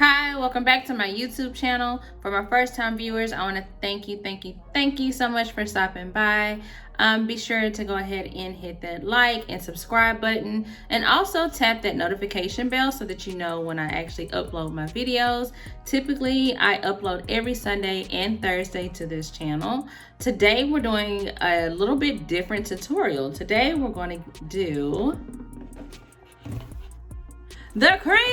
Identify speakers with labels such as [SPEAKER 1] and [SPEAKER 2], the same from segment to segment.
[SPEAKER 1] Hi, welcome back to my YouTube channel. For my first time viewers, I want to thank you so much for stopping by. Be sure to go ahead and hit that like and subscribe button, and also tap that notification bell so that you know when I actually upload my videos. Typically, I upload every Sunday and Thursday to this channel. Today, we're doing a little bit different tutorial. Today, we're going to do the crayon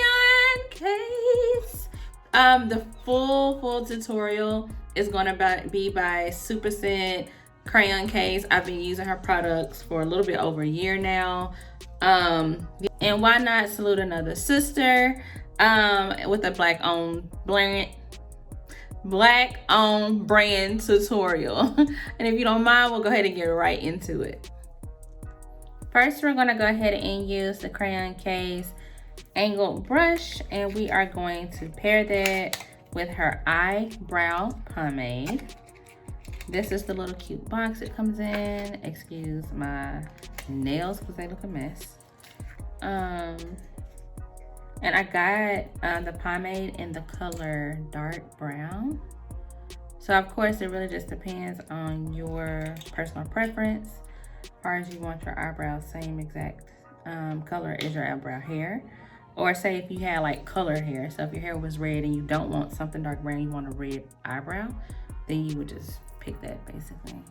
[SPEAKER 1] case. The full tutorial is gonna be by Super Scent crayon case. I've been using her products for a little bit over a year now. And why not salute another sister with a black owned brand tutorial. And if you don't mind, we'll go ahead and get right into it. First, we're gonna go ahead and use the crayon case angled brush, and we are going to pair that with her eyebrow pomade. This is the little cute box it comes in. Excuse my nails because they look a mess. And I got the pomade in the color dark brown. So of course it really just depends on your personal preference as far as you want your eyebrows same exact color as your eyebrow hair. Or say if you had like colored hair, so if your hair was red and you don't want something dark brown, you want a red eyebrow, then you would just pick that basically.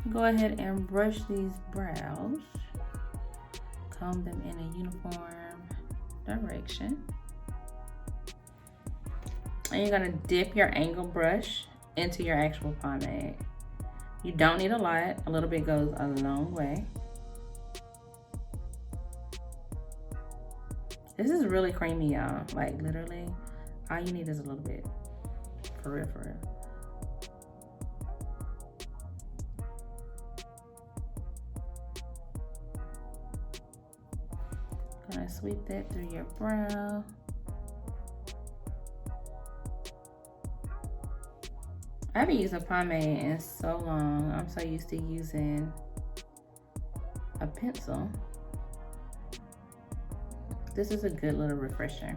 [SPEAKER 1] Go ahead and brush these brows, comb them in a uniform direction. And you're gonna dip your angle brush into your actual pomade. You don't need a lot, a little bit goes a long way. This is really creamy, y'all. Like literally, all you need is a little bit. For real, for real. Gonna sweep that through your brow. I haven't used a pomade in so long. I'm so used to using a pencil. This is a good little refresher.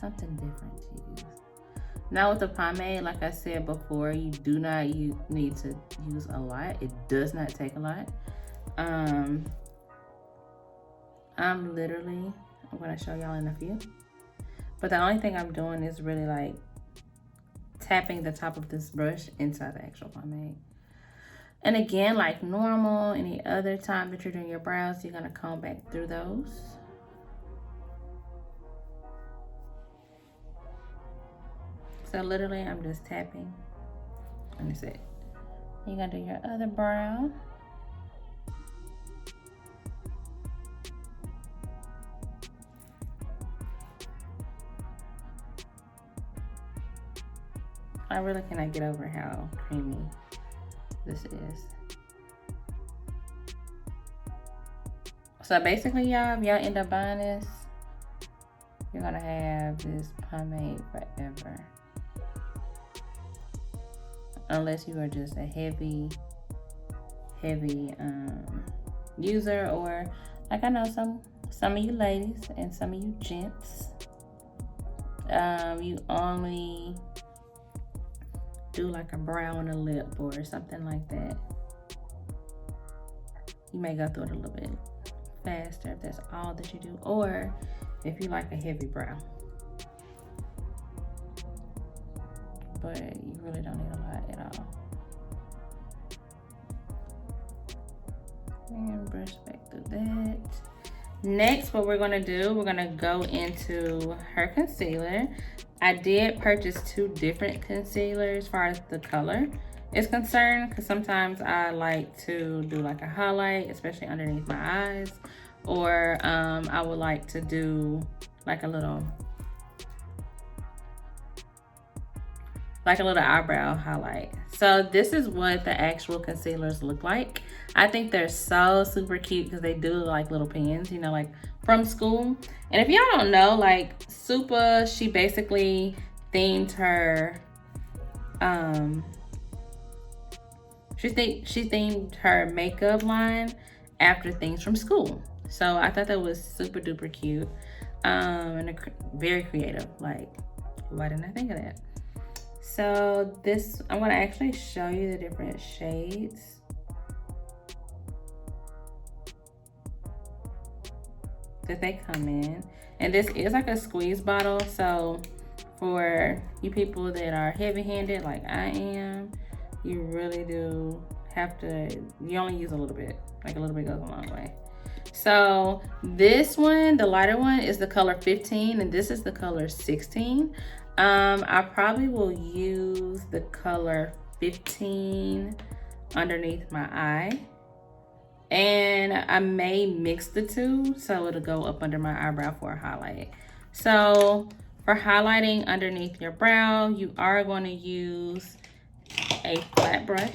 [SPEAKER 1] Something different to use. Now with the pomade, like I said before, you do not need to use a lot. It does not take a lot. I'm gonna show y'all in a few. But the only thing I'm doing is really like tapping the top of this brush inside the actual pomade. And again, like normal, any other time that you're doing your brows, you're gonna comb back through those. So literally, I'm just tapping, and that's it. You're gonna do your other brow. I really cannot get over how creamy this is. So basically, y'all, if y'all end up buying this, you're gonna have this pomade forever. Unless you are just a heavy user, or like I know some of you ladies and some of you gents, you only do like a brow and a lip or something like that. You may go through it a little bit faster if that's all that you do, or if you like a heavy brow. But you really don't need a lot at all. And brush back through that. Next, what we're gonna do, we're gonna go into her concealer. I did purchase 2 different concealers as far as the color is concerned, because sometimes I like to do like a highlight, especially underneath my eyes, or I would like to do like a little eyebrow highlight. So this is what the actual concealers look like. I think they're so super cute because they do like little pens, you know, like from school. And if y'all don't know, like Supa, she basically themed her she themed her makeup line after things from school. So I thought that was super duper cute. And very creative. Like, why didn't I think of that? So this, I'm gonna actually show you the different shades. That they come in. And this is like a squeeze bottle, so for you people that are heavy-handed like I am, you really do have to, you only use a little bit. Like a little bit goes a long way. So this one, the lighter one, is the color 15 and this is the color 16. I probably will use the color 15 underneath my eye. And I may mix the two so it'll go up under my eyebrow for a highlight. So for highlighting underneath your brow, you are going to use a flat brush.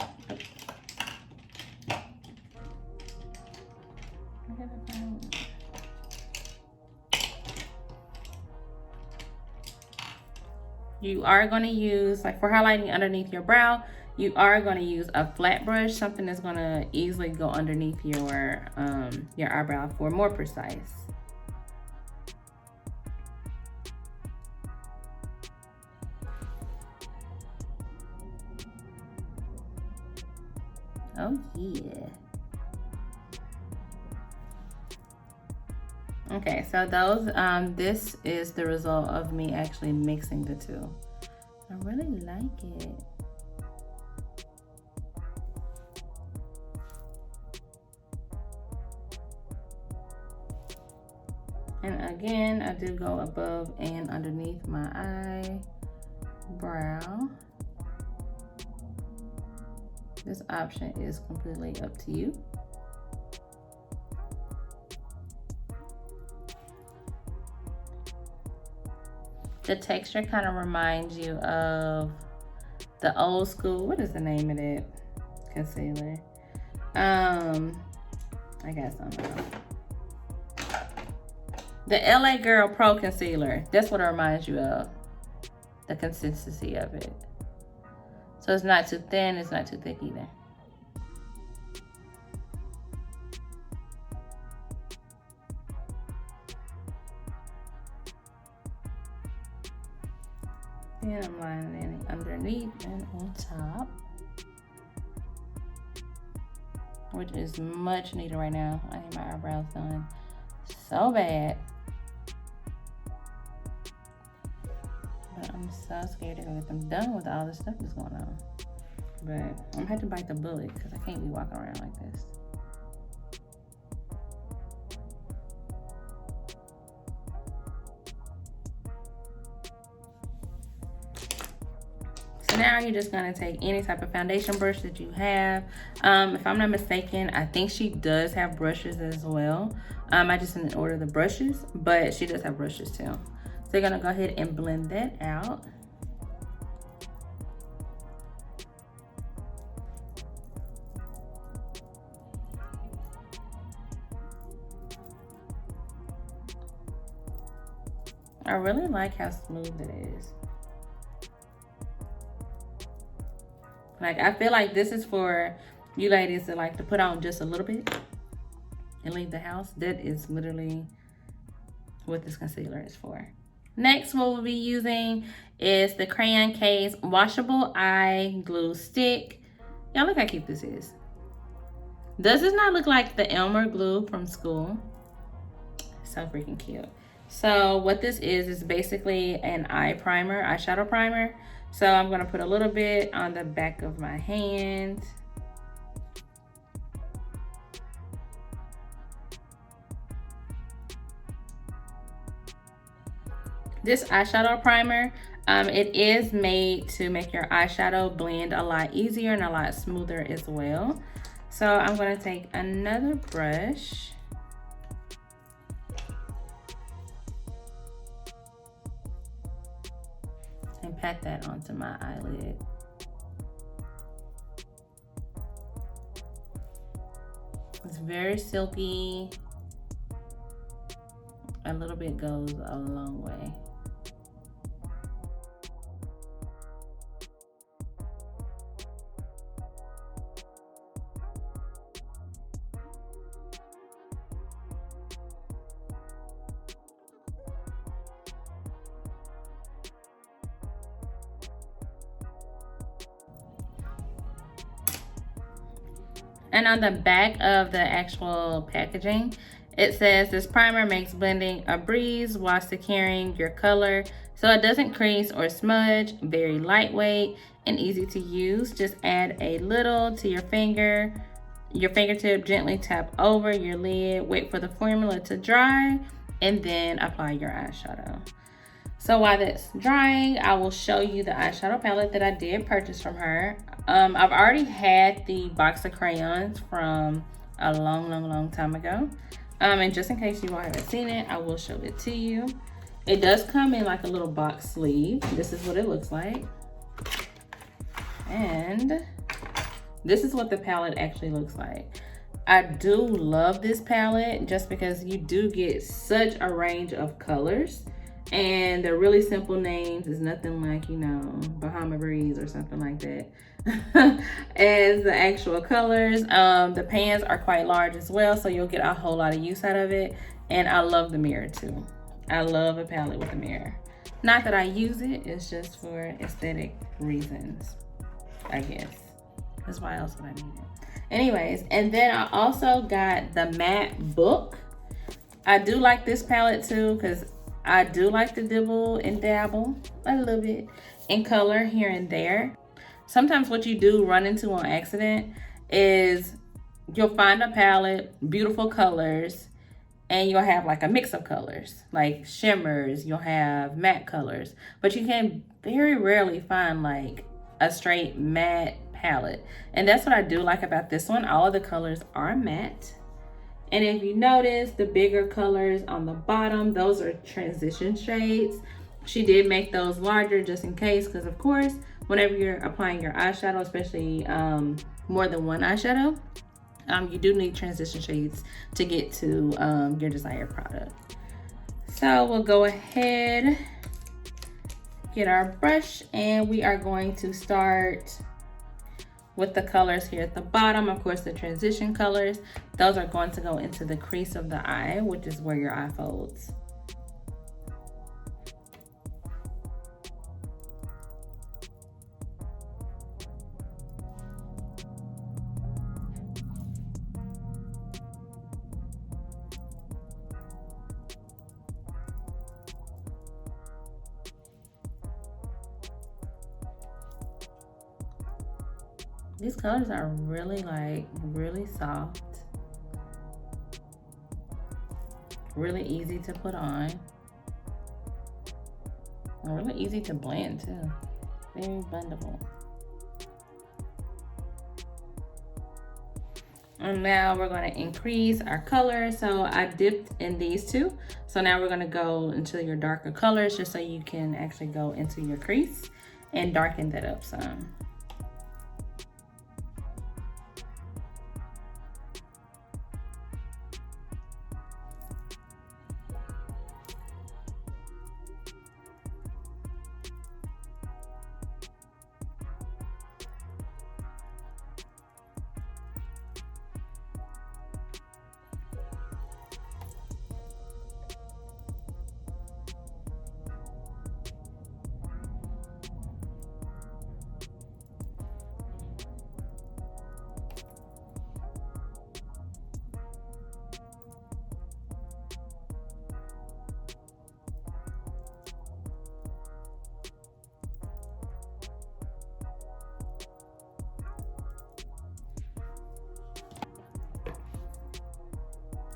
[SPEAKER 1] You are going to use, like for highlighting underneath your brow, you are going to use a flat brush, something that's going to easily go underneath your eyebrow for more precise. Oh yeah. Okay, so those, this is the result of me actually mixing the two. I really like it. And again, I do go above and underneath my eyebrow. This option is completely up to you. The texture kind of reminds you of the old school, what is the name of it? Concealer. I got some. The LA Girl Pro Concealer. That's what it reminds you of. The consistency of it. So it's not too thin, it's not too thick either. And I'm lining it underneath and on top, which is much needed right now. I need my eyebrows done so bad. But I'm so scared to go get them done with all the stuff that's going on. But I'm gonna have to bite the bullet because I can't be walking around like this. So now you're just gonna take any type of foundation brush that you have. If I'm not mistaken, I think she does have brushes as well. I just didn't order the brushes, but she does have brushes too. So you're gonna go ahead and blend that out. I really like how smooth it is. Like, I feel like this is for you ladies that like to put on just a little bit and leave the house. That is literally what this concealer is for. Next, what we'll be using is the Crayon Case Washable Eye Glue Stick. Y'all look how cute this is. Does this not look like the Elmer glue from school? So freaking cute. So what this is basically an eye primer, eyeshadow primer. So I'm gonna put a little bit on the back of my hand. This eyeshadow primer, it is made to make your eyeshadow blend a lot easier and a lot smoother as well. So I'm gonna take another brush. And pat that onto my eyelid. It's very silky. A little bit goes a long way. And on the back of the actual packaging, it says this primer makes blending a breeze while securing your color so it doesn't crease or smudge. Very lightweight and easy to use. Just add a little to your fingertip, gently tap over your lid, wait for the formula to dry, and then apply your eyeshadow. So while that's drying, I will show you the eyeshadow palette that I did purchase from her. I've already had the box of crayons from a long time ago. And just in case you all haven't seen it, I will show it to you. It does come in like a little box sleeve. This is what it looks like. And this is what the palette actually looks like. I do love this palette just because you do get such a range of colors. And the really simple names is nothing like, you know, Bahama Breeze or something like that. As the actual colors, the pans are quite large as well, so you'll get a whole lot of use out of it. And I love the mirror too. I love a palette with a mirror. Not that I use it, it's just for aesthetic reasons, I guess. That's why else would I need it? Anyways, and then I also got the matte book. I do like this palette too, because I do like to dibble and dabble a little bit in color here and there. Sometimes what you do run into on accident is you'll find a palette, beautiful colors, and you'll have like a mix of colors, like shimmers, you'll have matte colors, but you can very rarely find like a straight matte palette. And that's what I do like about this one. All of the colors are matte. And if you notice, the bigger colors on the bottom, those are transition shades. She did make those larger just in case, because of course, whenever you're applying your eyeshadow, especially more than one eyeshadow, you do need transition shades to get to your desired product. So we'll go ahead, get our brush, and we are going to start with the colors here at the bottom. Of course, the transition colors, those are going to go into the crease of the eye, which is where your eye folds. These colors are really really soft, really easy to put on, and really easy to blend too. Very blendable. And now we're going to increase our color. So I dipped in these two. So now we're going to go into your darker colors just so you can actually go into your crease and darken that up some.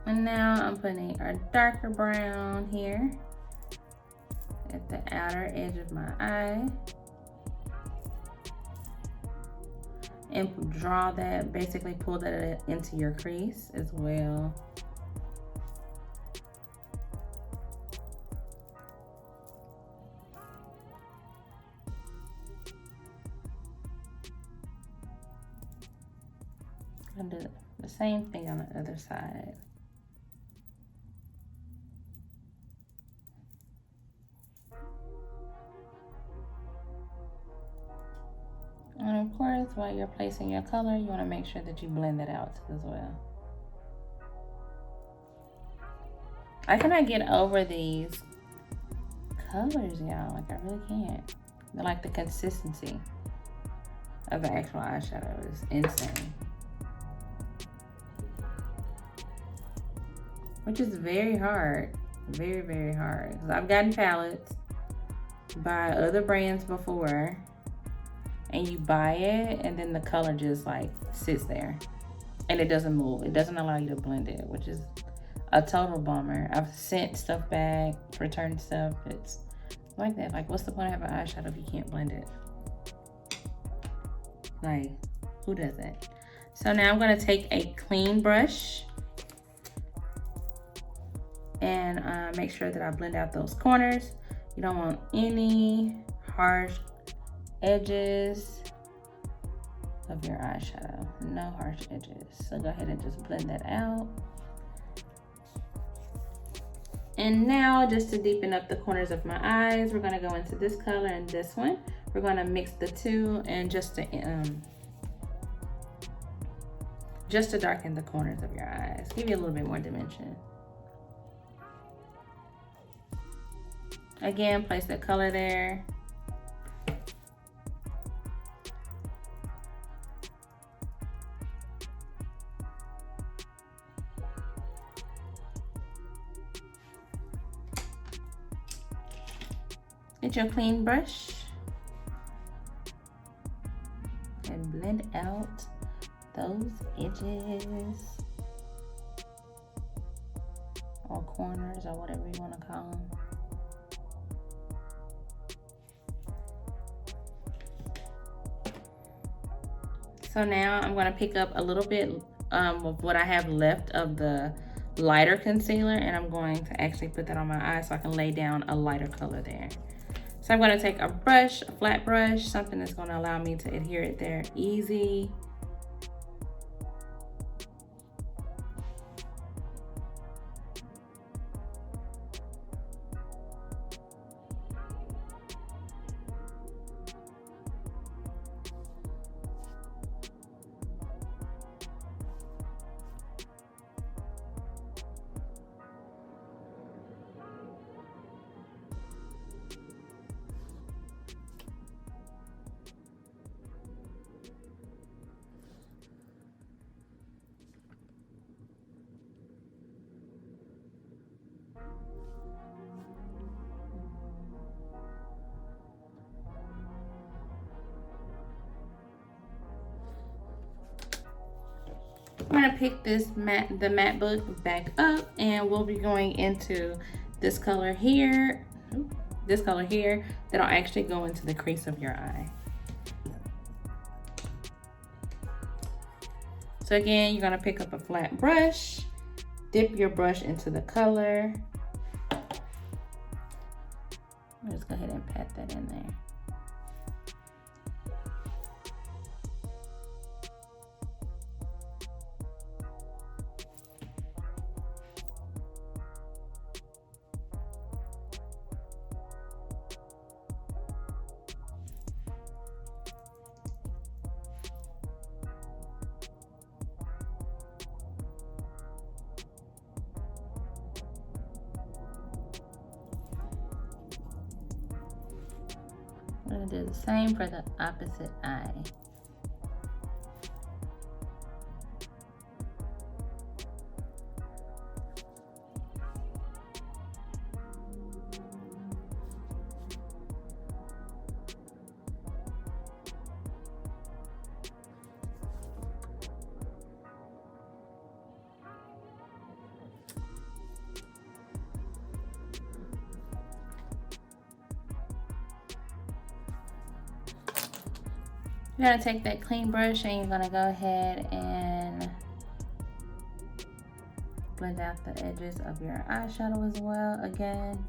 [SPEAKER 1] And now I'm putting a darker brown here at the outer edge of my eye. And draw that, basically pull that into your crease as well. I'm gonna do the same thing on the other side. And of course, while you're placing your color, you want to make sure that you blend it out as well. I cannot get over these colors, y'all. Like, I really can't. They're like the consistency of the actual eyeshadow is insane. which is very hard. Very, very hard. Because I've gotten palettes by other brands before, and you buy it and then the color just like sits there and it doesn't move. It doesn't allow you to blend it, which is a total bummer. I've sent stuff back, returned stuff. It's like that. Like, what's the point of having eyeshadow if you can't blend it? Like, who does that? So now I'm gonna take a clean brush and make sure that I blend out those corners. You don't want any harsh edges of your eyeshadow. No harsh edges. So go ahead and just blend that out. And now, just to deepen up the corners of my eyes, we're gonna go into this color and this one. We're gonna mix the two and just to darken the corners of your eyes. Give you a little bit more dimension. Again, place the color there. Get your clean brush and blend out those edges or corners or whatever you want to call them. So now I'm going to pick up a little bit of what I have left of the lighter concealer, and I'm going to actually put that on my eye so I can lay down a lighter color there. So I'm going to take a brush, a flat brush, something that's going to allow me to adhere it there easy. I'm gonna pick the matte book back up, and we'll be going into this color here. That'll actually go into the crease of your eye. So again, you're gonna pick up a flat brush, dip your brush into the color. Just go ahead and pat that in there. I'm gonna do the same for the opposite eye. You're gonna take that clean brush and you're gonna go ahead and blend out the edges of your eyeshadow as well again.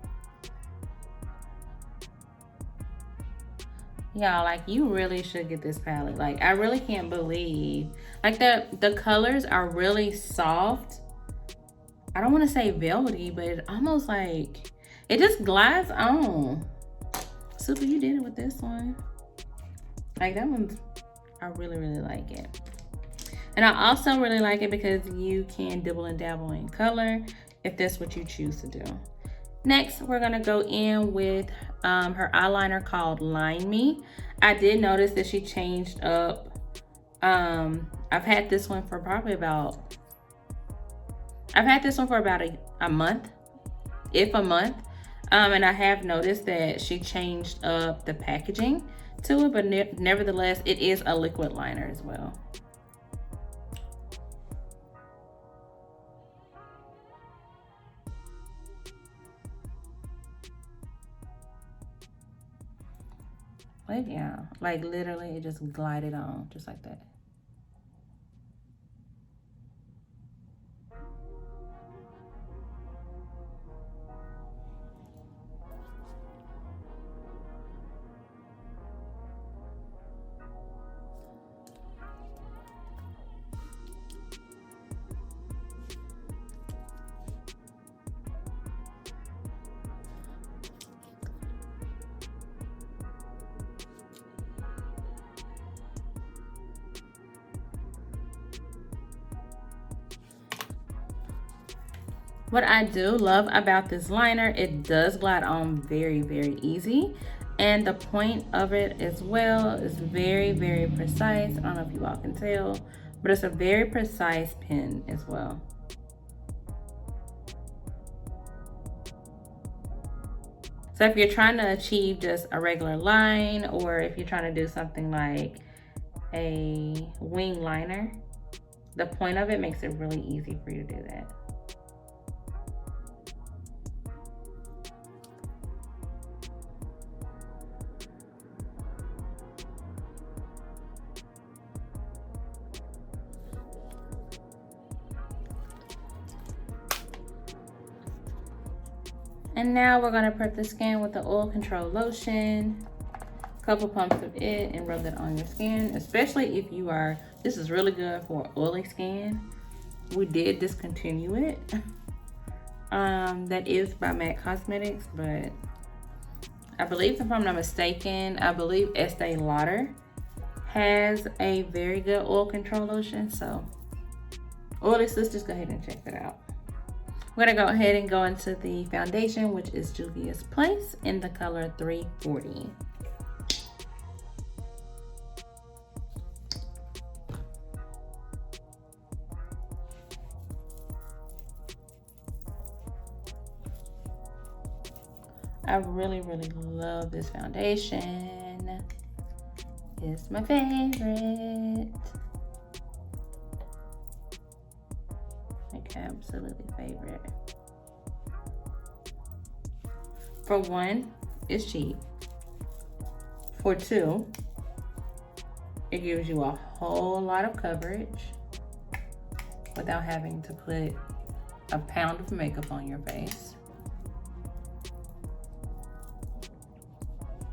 [SPEAKER 1] Y'all, like, you really should get this palette. Like, I really can't believe, like, the colors are really soft. I don't want to say velvety, but it almost like, it just glides on. Super, you did it with this one. Like, that one's, I really, really like it. And I also really like it because you can dibble and dabble in color if that's what you choose to do. Next, we're gonna go in with her eyeliner called Line Me. I did notice that she changed up. I've had this one for probably about I've had this one for about a month, if a month. And I have noticed that she changed up the packaging to it, but nevertheless, it is a liquid liner as well. But yeah, like literally it just glided on just like that. What I do love about this liner, it does glide on very, very easy. And the point of it as well is very, very precise. I don't know if you all can tell, but it's a very precise pen as well. So if you're trying to achieve just a regular line, or if you're trying to do something like a wing liner, the point of it makes it really easy for you to do that. And now we're gonna prep the skin with the oil control lotion. A couple pumps of it and rub that on your skin, especially if you are, this is really good for oily skin. We did discontinue it. That is by MAC Cosmetics, but I believe, if I'm not mistaken, I believe Estee Lauder has a very good oil control lotion. So oily sisters, go ahead and check that out. We're gonna go ahead and go into the foundation, which is Juvia's Place in the color 340. I really, really love this foundation. It's my favorite. Like, absolutely favorite. For one, it's cheap. For two, it gives you a whole lot of coverage without having to put a pound of makeup on your face,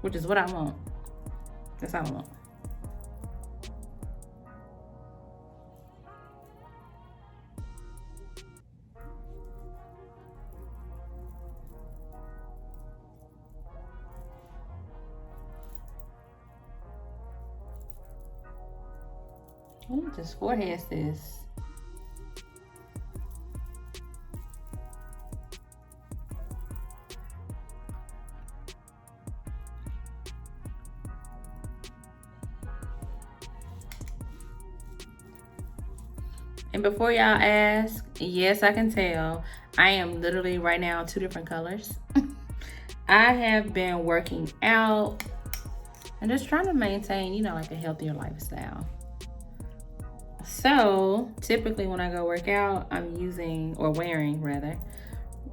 [SPEAKER 1] which is what I want. That's all I want. Ooh, just forehead this. And before y'all ask, yes, I can tell. I am literally right now 2 different colors. I have been working out and just trying to maintain, you know, like a healthier lifestyle. So typically when I go work out, I'm using, or wearing rather,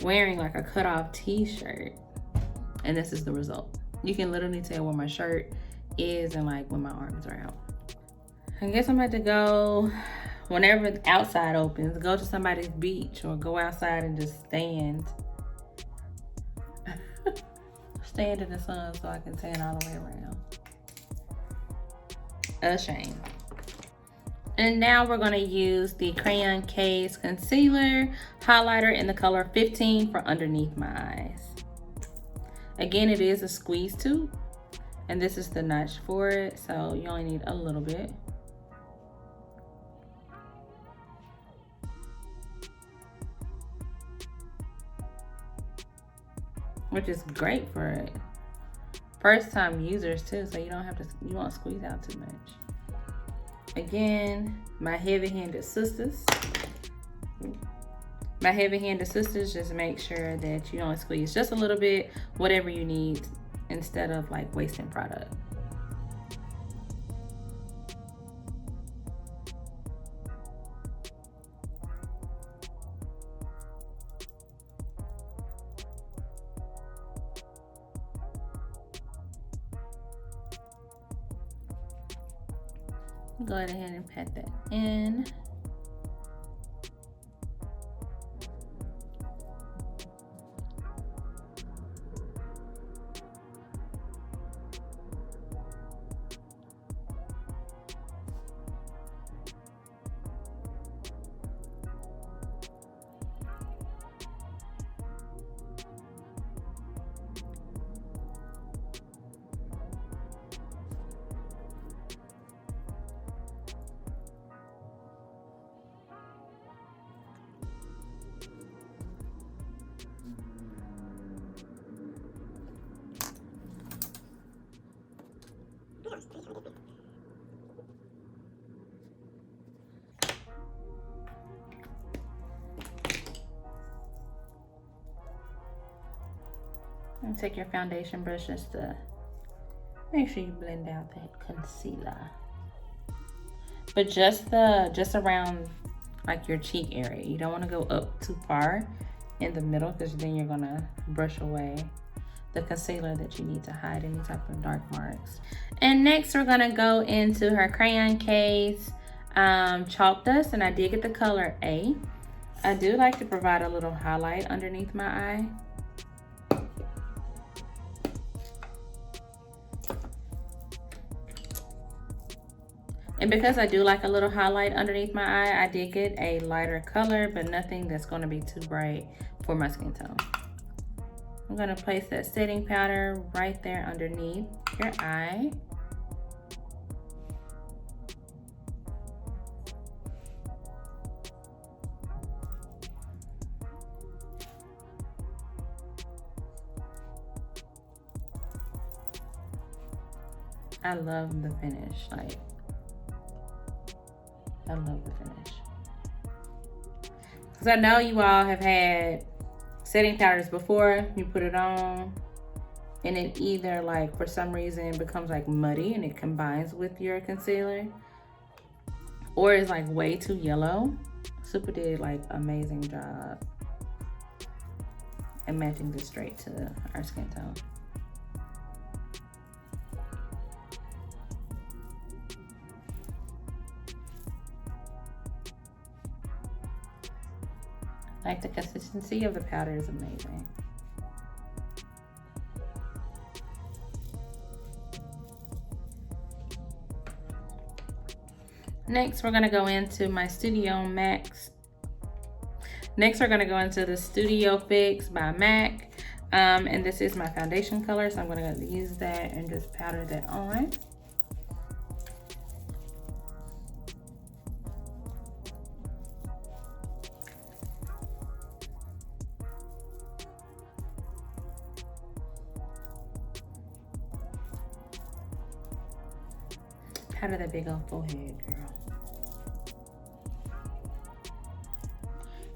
[SPEAKER 1] like a cutoff t-shirt. And this is the result. You can literally tell where my shirt is and like when my arms are out. I guess I'm about to go, whenever the outside opens, go to somebody's beach or go outside and just stand. Stand in the sun so I can tan all the way around. A shame. And now we're gonna use the Crayon Case Concealer Highlighter in the color 15 for underneath my eyes. Again, it is a squeeze tube, and this is the notch for it, so you only need a little bit. Which is great for first time users too, so you don't have to, you won't squeeze out too much. Again, my heavy-handed sisters, My heavy-handed sisters, just make sure that you only squeeze just a little bit, whatever you need, instead of like wasting product. Go ahead and pat that in. And take your foundation brush just to make sure you blend out that concealer. But just around like your cheek area. You don't want to go up too far in the middle, because then you're gonna brush away the concealer that you need to hide any type of dark marks. And next we're gonna go into her crayon case chalk dust, and I did get the color A. I do like to provide a little highlight underneath my eye. And because I do like a little highlight underneath my eye, I did get a lighter color, but nothing that's gonna be too bright for my skin tone. I'm gonna place that setting powder right there underneath your eye. I love the finish, like, I love the finish. Because I know you all have had setting powders before, you put it on, and it either, like, for some reason becomes like muddy and it combines with your concealer, or it's like way too yellow. Super did like amazing job at matching this straight to our skin tone. Like, the consistency of the powder is amazing. Next, we're gonna go into my Studio Max. Next, we're gonna go into the Studio Fix by MAC. And this is my foundation color, so I'm gonna use that and just powder that on. Powder that big old forehead, girl.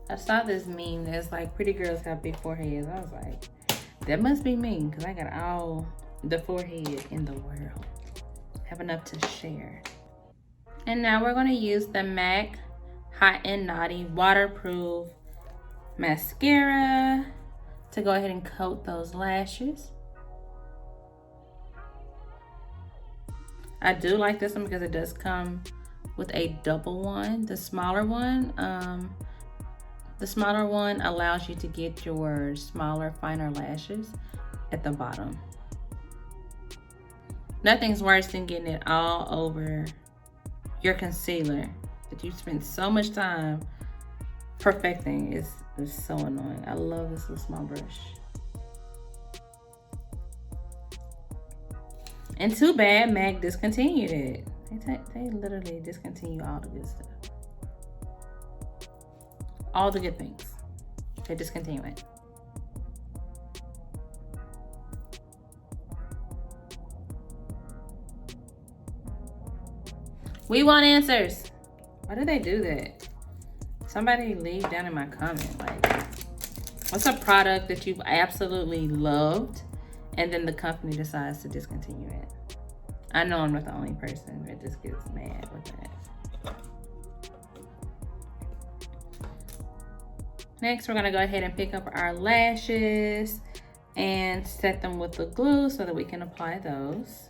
[SPEAKER 1] I saw this meme that's like, pretty girls have big foreheads. I was like, that must be me, because I got all the forehead in the world. Have enough to share. And now we're gonna use the MAC Hot and Naughty Waterproof Mascara to go ahead and coat those lashes. I do like this one because it does come with a double one. The smaller one allows you to get your smaller, finer lashes at the bottom. Nothing's worse than getting it all over your concealer that you spent so much time perfecting. It's so annoying. I love this little small brush. And too bad MAC discontinued it. They literally discontinued all the good stuff. All the good things. They discontinue it. We want answers. Why do they do that? Somebody leave down in my comment, like, what's a product that you've absolutely loved and then the company decides to discontinue it? I know I'm not the only person that just gets mad with that. Next, we're gonna go ahead and pick up our lashes and set them with the glue so that we can apply those.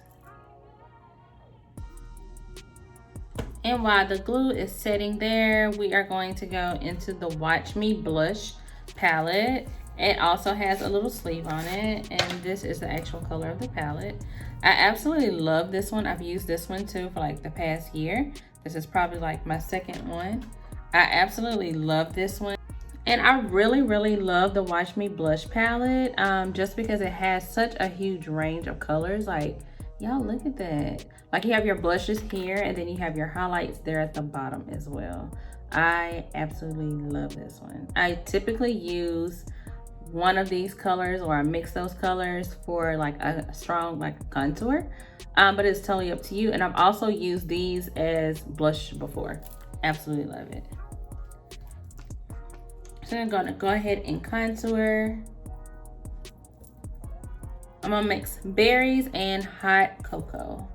[SPEAKER 1] And while the glue is setting there, we are going to go into the Watch Me Blush palette. It also has a little sleeve on it, and this is the actual color of the palette. I absolutely love this one. I've used this one too for like the past year. This is probably like my second one. I absolutely love this one. And I really love the Watch Me Blush palette, just because it has such a huge range of colors. Like, y'all look at that. Like, you have your blushes here, and then you have your highlights there at the bottom as well. I absolutely love this one. I typically use one of these colors, or I mix those colors for like a strong like contour, but it's totally up to you. And I've also used these as blush before. Absolutely love it. So I'm gonna go ahead and contour. I'm gonna mix berries and hot cocoa.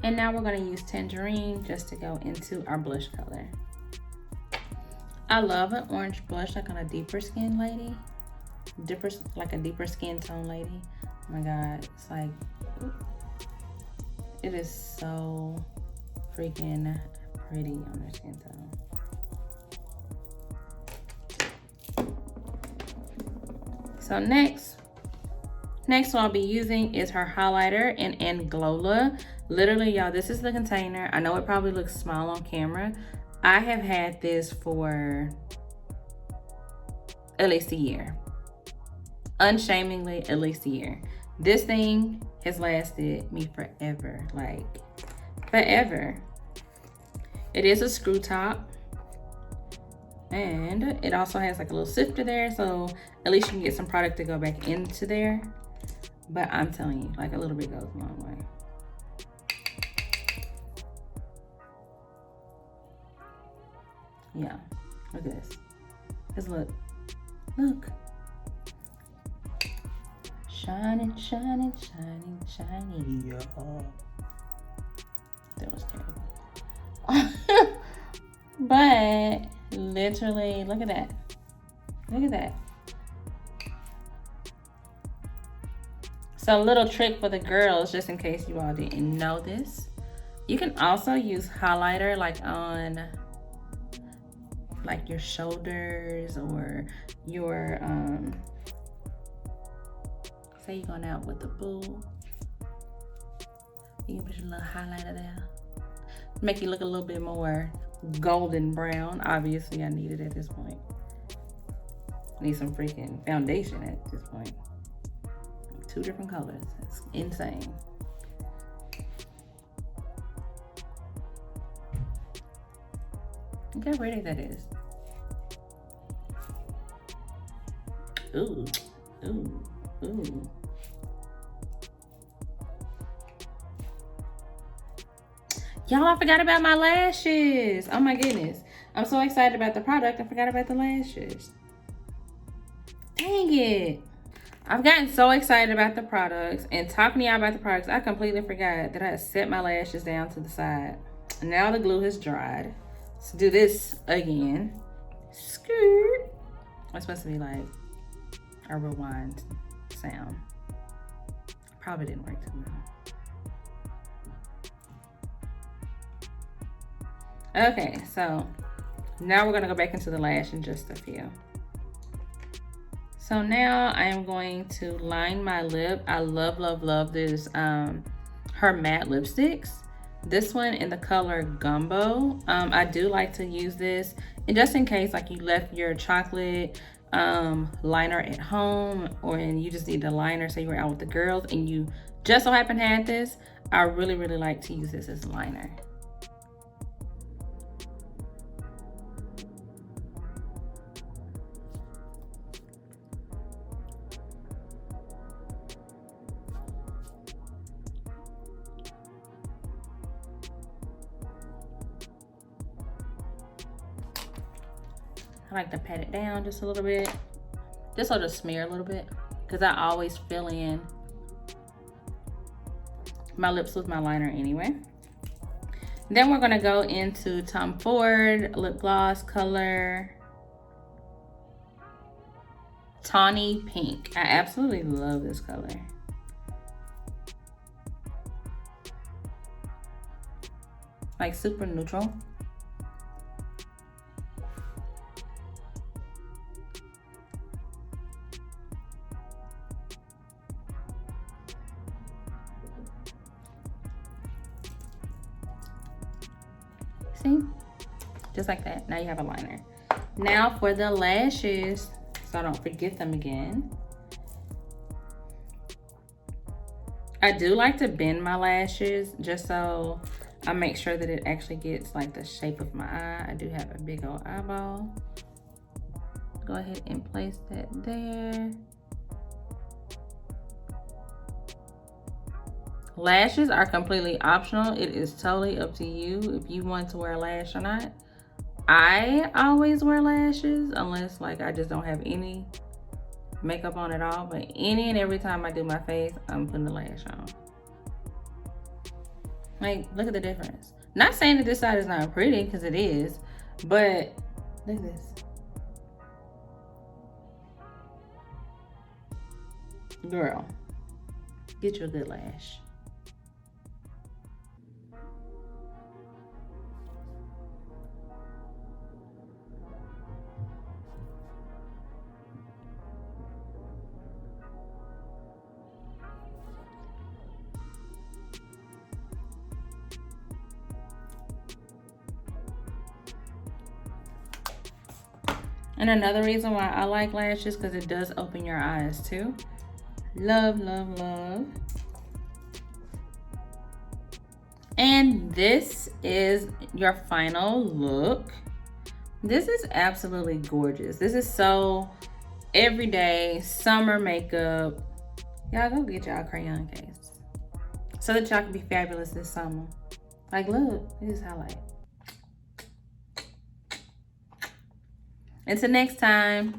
[SPEAKER 1] And now we're gonna use Tangerine just to go into our blush color. I love an orange blush, like on a deeper skin lady. Like a deeper skin tone lady. Oh my God, it's like, it is so freaking pretty on their skin tone. So next what I'll be using is her highlighter in Anglowla. Literally, y'all, this is the container. I know it probably looks small on camera. I have had this for at least a year. Unshamingly, at least a year. This thing has lasted me forever, like forever. It is a screw top. And it also has like a little sifter there, so at least you can get some product to go back into there. But I'm telling you, like, a little bit goes a long way. Yeah, look at this. Just look. Shining, shining, shining, shining. Yeah. That was terrible. But literally, look at that. Look at that. So a little trick for the girls, just in case you all didn't know this. You can also use highlighter like on like your shoulders or your, say you're going out with the boo. You can put your little highlighter there. Make you look a little bit more golden brown. Obviously I need it at this point. Need some freaking foundation at this point. 2 different colors. That's insane. Look how pretty that is. Ooh, ooh, ooh. Y'all, I forgot about my lashes. Oh my goodness. I'm so excited about the product, I forgot about the lashes. Dang it. I've gotten so excited about the products and talking to y'all about the products, I completely forgot that I had set my lashes down to the side. Now the glue has dried. Let's do this again. Skirt. It's supposed to be like a rewind sound. probably didn't work too well. Okay, so now we're gonna go back into the lash in just a few. So now I am going to line my lip. I love, love, love this her matte lipsticks. This one in the color Gumbo. I do like to use this, and just in case like you left your chocolate liner at home, or and you just need a liner, say you were out with the girls and you just so happen to have this, I really, really like to use this as a liner. I like to pat it down just a little bit. This will just smear a little bit because I always fill in my lips with my liner anyway. Then we're gonna go into Tom Ford lip gloss color Tawny Pink. I absolutely love this color. Like super neutral. See? Just like that. Now you have a liner. Now for the lashes, so I don't forget them again. I do like to bend my lashes just so I make sure that it actually gets like the shape of my eye. I do have a big old eyeball. Go ahead and place that there. Lashes are completely optional. It is totally up to you if you want to wear a lash or not. I always wear lashes unless like I just don't have any makeup on at all. But any and every time I do my face, I'm putting the lash on. Like, look at the difference. Not saying that this side is not pretty, because it is, but look at this. Girl, get you a good lash. And another reason why I like lashes, because it does open your eyes too. Love, love, love. And this is your final look. This is absolutely gorgeous. This is so everyday summer makeup. Y'all go get y'all a crayon case so that y'all can be fabulous this summer. Like, look, this is highlight. Until next time.